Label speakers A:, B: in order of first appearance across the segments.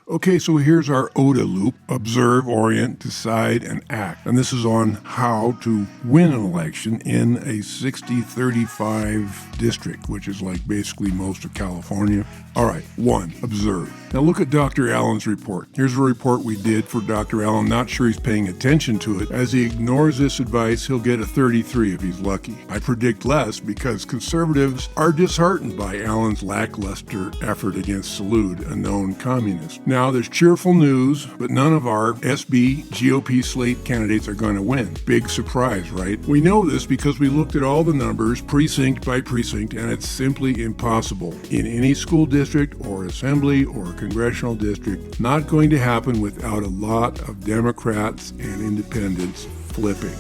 A: Okay, so here's our ODA loop: observe, orient, decide, and act. And this is on how to win an election in a 60-35 district, which is like basically most of California. All right, 1, observe. Now look at Dr. Allen's report. Here's a report we did for Dr. Allen. Not sure he's paying attention to it. As he ignores this advice, he'll get a 33 if he's lucky. I predict less because conservatives are disheartened by Allen's lackluster effort against Salud, a known communist. Now, there's cheerful news, but none of our SB GOP slate candidates are going to win. Big surprise, right? We know this because we looked at all the numbers precinct by precinct, and it's simply impossible. In any school district or assembly or congressional district, not going to happen without a lot of Democrats and independents flipping.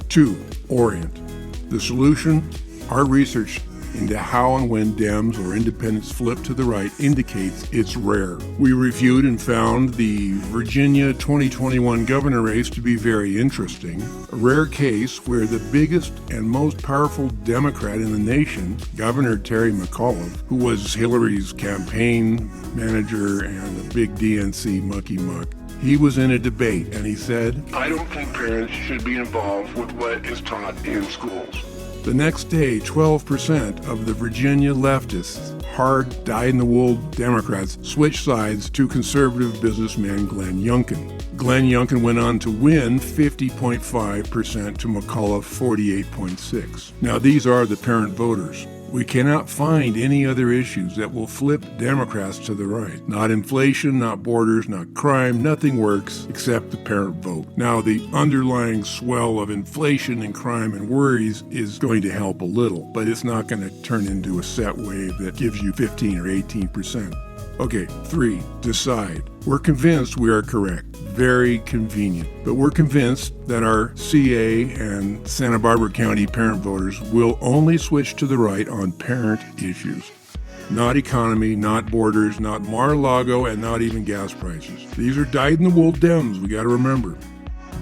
A: 2, orient. The solution, our research into how and when Dems or independents flip to the right indicates it's rare. We reviewed and found the Virginia 2021 governor race to be very interesting, a rare case where the biggest and most powerful Democrat in the nation, Governor Terry McAuliffe, who was Hillary's campaign manager and a big DNC mucky-muck, he was in a debate and he said, "I don't think parents should be involved with what is taught in schools." The next day, 12% of the Virginia leftists, hard, dyed-in-the-wool Democrats, switched sides to conservative businessman Glenn Youngkin. Glenn Youngkin went on to win 50.5% to McAuliffe 48.6%. Now, these are the parent voters. We cannot find any other issues that will flip Democrats to the right. Not inflation, not borders, not crime, nothing works except the parent vote. Now, the underlying swell of inflation and crime and worries is going to help a little, but it's not going to turn into a set wave that gives you 15 or 18%. Okay, 3, decide. We're convinced we are correct. Very convenient. But we're convinced that our CA and Santa Barbara County parent voters will only switch to the right on parent issues. Not economy, not borders, not Mar-a-Lago, and not even gas prices. These are dyed-in-the-wool Dems, we got to remember.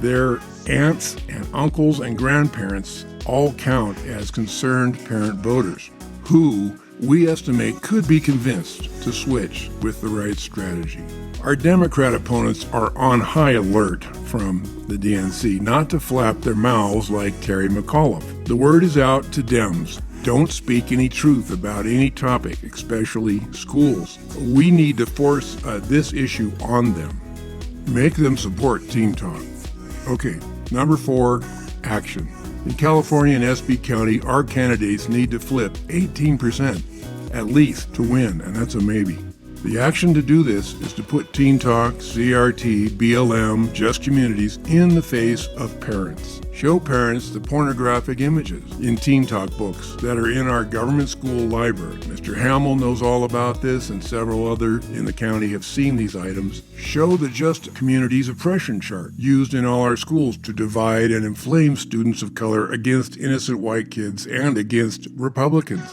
A: Their aunts and uncles and grandparents all count as concerned parent voters, who we estimate could be convinced to switch with the right strategy. Our Democrat opponents are on high alert from the DNC not to flap their mouths like Terry McAuliffe. The word is out to Dems. Don't speak any truth about any topic, especially schools. We need to force this issue on them. Make them support Teen Talk. Okay, number 4, action. In California and SB County, our candidates need to flip 18% at least to win, and that's a maybe. The action to do this is to put Teen Talk, CRT, BLM, Just Communities in the face of parents. Show parents the pornographic images in Teen Talk books that are in our government school library. Mr. Hamill knows all about this, and several other in the county have seen these items. Show the Just Communities oppression chart used in all our schools to divide and inflame students of color against innocent white kids and against Republicans.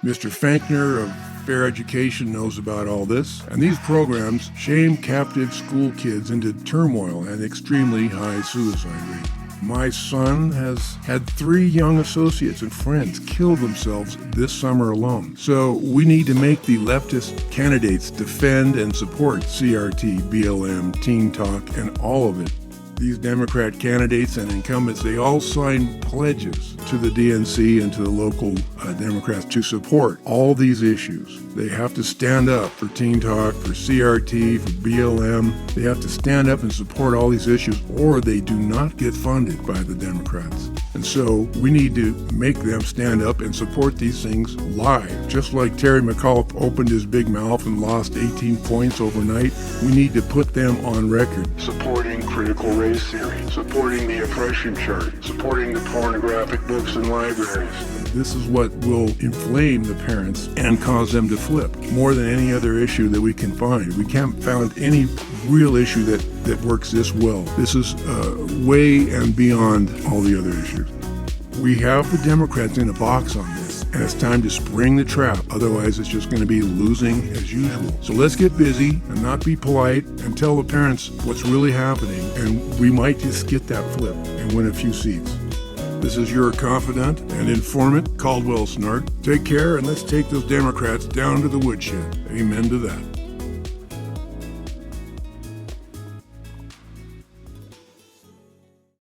A: Mr. Fankner of Fair Education knows about all this, and these programs shame captive school kids into turmoil and extremely high suicide rate. My son has had 3 young associates and friends kill themselves this summer alone. So we need to make the leftist candidates defend and support CRT, BLM, Teen Talk, and all of it. These Democrat candidates and incumbents, they all signed pledges to the DNC and to the local Democrats to support all these issues. They have to stand up for Teen Talk, for CRT, for BLM. They have to stand up and support all these issues, or they do not get funded by the Democrats. And so we need to make them stand up and support these things live. Just like Terry McAuliffe opened his big mouth and lost 18 points overnight, we need to put them on record. Supporting critical race theory, supporting the oppression chart, supporting the pornographic books in libraries. This is what will inflame the parents and cause them to flip more than any other issue that we can find. We can't find any real issue that works this well. This is way and beyond all the other issues. We have the Democrats in a box on this, and it's time to spring the trap. Otherwise, it's just going to be losing as usual. So let's get busy and not be polite and tell the parents what's really happening, and we might just get that flip and win a few seats. This is your confidant and informant, Caldwell Snart. Take care, and let's take those Democrats down to the woodshed. Amen to that.